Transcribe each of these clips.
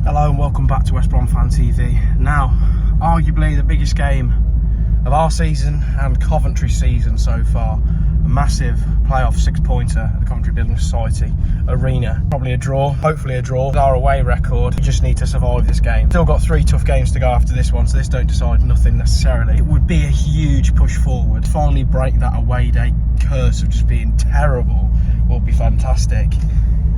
Hello and welcome back to West Brom Fan TV. Now, arguably the biggest game of our season and Coventry season so far. A massive playoff six-pointer at the Coventry Building Society Arena. Probably a draw, hopefully a draw. It's our away record. We just need to survive this game. Still got 3 tough games to go after this one, so this don't decide nothing necessarily. It would be a huge push forward. Finally break that away day curse of just being terrible will be fantastic.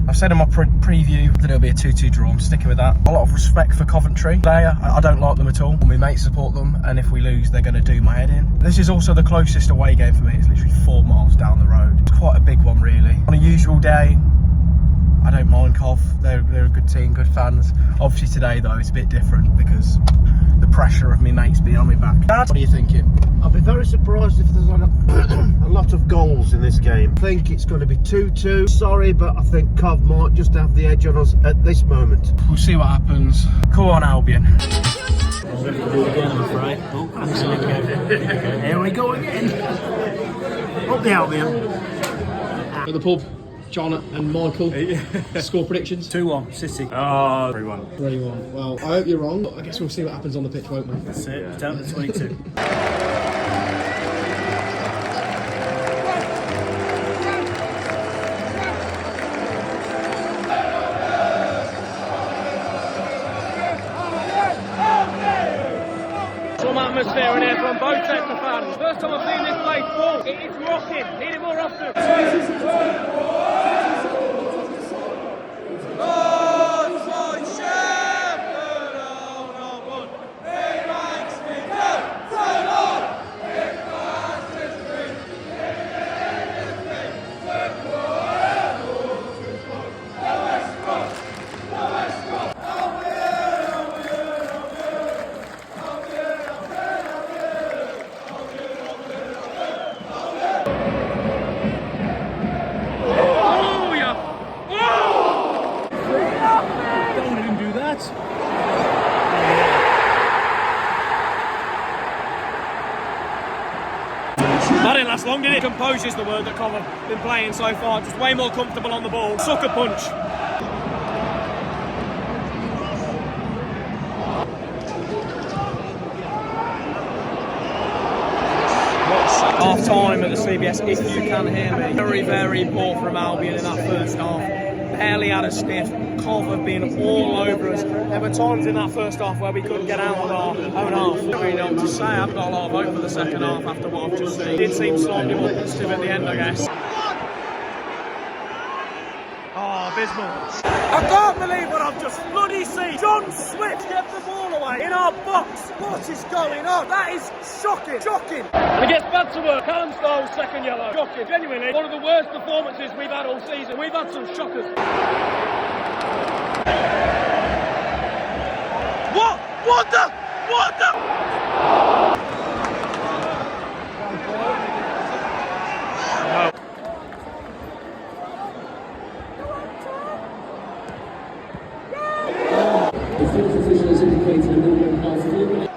I've said in my preview that it'll be a 2-2 draw. I'm sticking with that. A lot of respect for Coventry. I don't like them at all. My mates support them, and if we lose, they're going to do my head in. This is also the closest away game for me. It's literally 4 miles down the road. It's quite a big one, really. On a usual day, I don't mind Cov. They're a good team, good fans. Obviously today, though, it's a bit different because the pressure of me mates being on my back. Dad, what are you thinking? I'll be very surprised if there's a lot of goals in this game. I think it's going to be 2-2. Sorry, but I think Cov might just have the edge on us at this moment. We'll see what happens. Come on, Albion. I'm going to do it again, I'm afraid. Oh, absolutely. Here we go again. Up the Albion. At the pub, John and Michael. Score predictions? 2-1, City. Oh, 3-1. 3-1. Well, I hope you're wrong, but I guess we'll see what happens on the pitch, won't we? That's it, yeah. Down to 22. Some atmosphere in here from both sets of fans. First time I've seen this place full. It's rocking. Need it more often. That didn't last long, did it? Composure's the word that Cov have been playing so far. Just way more comfortable on the ball. Sucker punch. Half time at the CBS, if you can hear me. Very, very poor from Albion in that first half. Barely had a sniff. Cov have been all over us. There were times in that first half where we couldn't get out of our own half. I don't really know what to say. I haven't got a lot of hope for the second half after what I've just seen. It did seem slightly more positive at the end, I guess. Oh, abysmal. I can't believe what I've just bloody seen. John Swift get the ball away in our box. What is going on? That is shocking, shocking. And it gets back to work. Callum's goal, second yellow. Shocking. Genuinely, one of the worst performances we've had all season. We've had some shockers. What the? The field position is indicated a little bit past 4 minutes.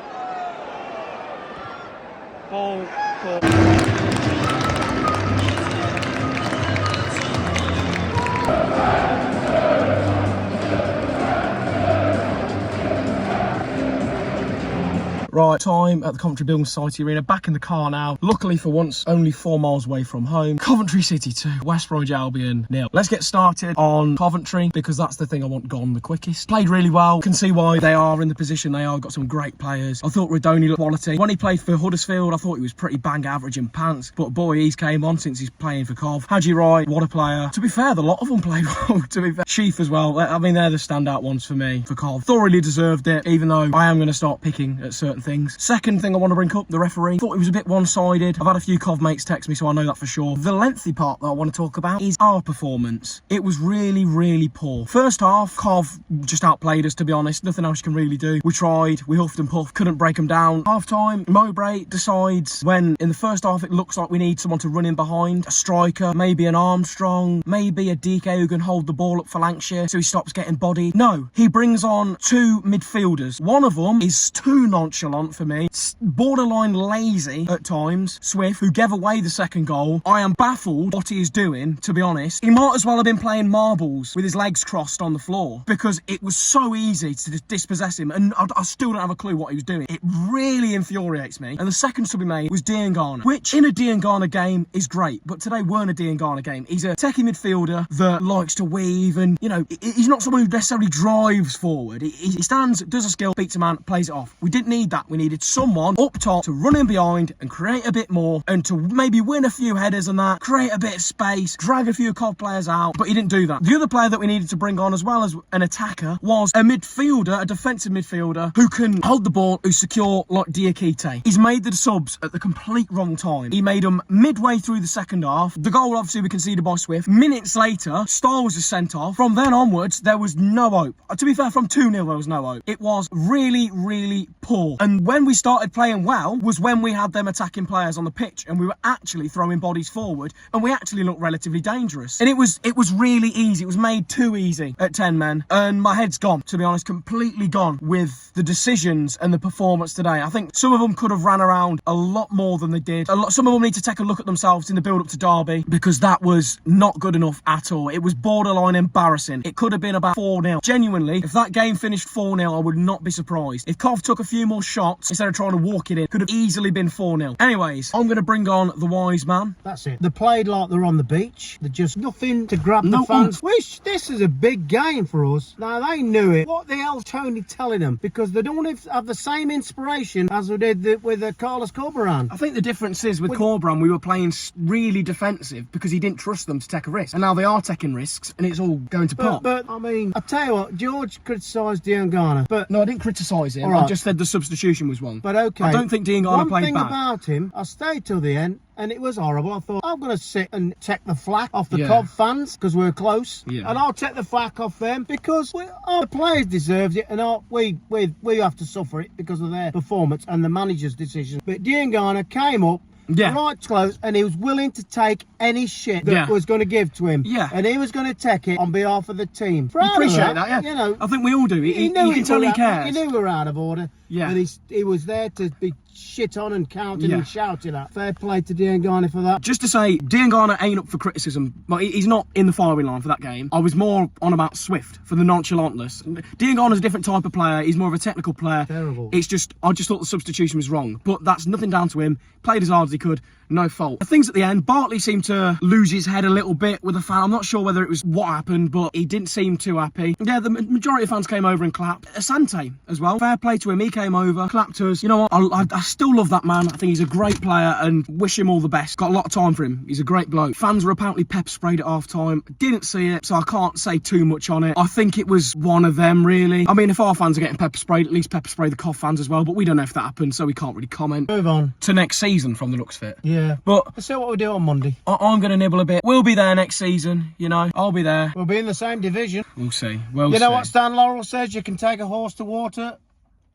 Right, time at the Coventry Building Society Arena, back in the car now. Luckily for once, only 4 miles away from home. Coventry City 2, West Bromwich Albion 0. Let's get started on Coventry, because that's the thing I want gone the quickest. Played really well, can see why they are in the position they are, got some great players. I thought Redoni looked quality. When he played for Huddersfield, I thought he was pretty bang average in pants, but boy, he's came on since he's playing for Cov. Haji Wright, what a player. To be fair, the lot of them played well, to be fair. Sheaf as well, I mean, they're the standout ones for me, for Cov. Thoroughly deserved it, even though I am going to start picking at certain things. Second thing I want to bring up, the referee. Thought it was a bit one-sided. I've had a few Cov mates text me, so I know that for sure. The lengthy part that I want to talk about is our performance. It was really, really poor. First half, Cov just outplayed us, to be honest. Nothing else you can really do. We tried, we huffed and puffed, couldn't break them down. Half time, Mowbray decides when in the first half it looks like we need someone to run in behind, a striker, maybe an Armstrong, maybe a DK who can hold the ball up for Lancashire so he stops getting bodied. No, he brings on 2 midfielders. One of them is too nonchalant on for me. It's borderline lazy at times. Swift, who gave away the second goal. I am baffled what he is doing, to be honest. He might as well have been playing marbles with his legs crossed on the floor, because it was so easy to just dispossess him, and I still don't have a clue what he was doing. It really infuriates me. And the second sub he made was Diangana, which in a Diangana game is great, but today weren't a Diangana game. He's a techie midfielder that likes to weave, and, you know, he's not someone who necessarily drives forward. He stands, does a skill, beats a man, plays it off. We didn't need that. We needed someone up top to run in behind and create a bit more, and to maybe win a few headers and that, create a bit of space, drag a few Cov players out, but he didn't do that. The other player that we needed to bring on, as well as an attacker, was a midfielder, a defensive midfielder, who can hold the ball, who's secure like Diakite. He's made the subs at the complete wrong time. He made them midway through the second half. The goal, obviously, we conceded by Swift. Minutes later, Styles was sent off. From then onwards, there was no hope. To be fair, from 2-0, there was no hope. It was really, really poor. And when we started playing well was when we had them attacking players on the pitch, and we were actually throwing bodies forward, and we actually looked relatively dangerous. And it was really easy. It was made too easy at 10 men, and my head's gone, to be honest, completely gone with the decisions and the performance today. I think some of them could have ran around a lot more than they did. Some of them need to take a look at themselves in the build up to Derby, because that was not good enough at all. It was borderline embarrassing. It could have been about 4-0. Genuinely, if that game finished 4-0, I would not be surprised. If Cov took a few more shots instead of trying to walk it in, could have easily been 4-0. Anyways, I'm going to bring on the wise man. That's it. They played like they're on the beach. They're just nothing to grab the fans. Wish this is a big game for us. Now, they knew it. What the hell's Tony telling them? Because they don't have the same inspiration as we did with Carlos Corberan. I think the difference is with Corberan, we were playing really defensive because he didn't trust them to take a risk. And now they are taking risks, and it's all going to pot. But I mean, I tell you what, George criticised Diangana, but no, I didn't criticise him. Right. I just said the substitution was wrong. But okay, I don't think Diangana played bad. One thing about him, I stayed till the end, and it was horrible. I thought, I'm going to sit and take the flak off the Cov fans, because we're close, and I'll take the flak off them, because our players deserve it, and we have to suffer it because of their performance and the manager's decision. But Diangana came up right close, and he was willing to take any shit that was going to give to him. And he was going to take it on behalf of the team. I appreciate that, you know. I think we all do. You can tell he cares. He knew we were out of order. But he was there to be shit on and counting and shouting at. Fair play to Diangana for that. Just to say, Diangana ain't up for criticism. But he's not in the firing line for that game. I was more on about Swift for the nonchalantness. Diangana's a different type of player. He's more of a technical player. Terrible. It's just, I just thought the substitution was wrong. But that's nothing down to him. Played as hard as he could. No fault. The things at the end, Bartley seemed to lose his head a little bit with the fan. I'm not sure whether it was what happened, but he didn't seem too happy. Yeah, the majority of fans came over and clapped. Asante as well. Fair play to him. He came over, clapped us. You know what? I still love that man. I think he's a great player and wish him all the best. Got a lot of time for him. He's a great bloke. Fans were apparently pepper sprayed at half time. Didn't see it, so I can't say too much on it. I think it was one of them, really. I mean, if our fans are getting pepper sprayed, at least pepper spray the Cov fans as well, but we don't know if that happened, so we can't really comment. Move on to next season from the looks of it. Yeah. But let's see what we do on Monday. I'm going to nibble a bit. We'll be there next season, you know. I'll be there. We'll be in the same division. We'll see. You know what Stan Laurel says? You can take a horse to water,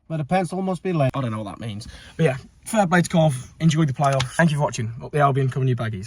but a pencil must be lead. I don't know what that means. But yeah, fair play to Cov. Enjoyed the playoff. Thank you for watching. Up the Albion, coming you Baggies.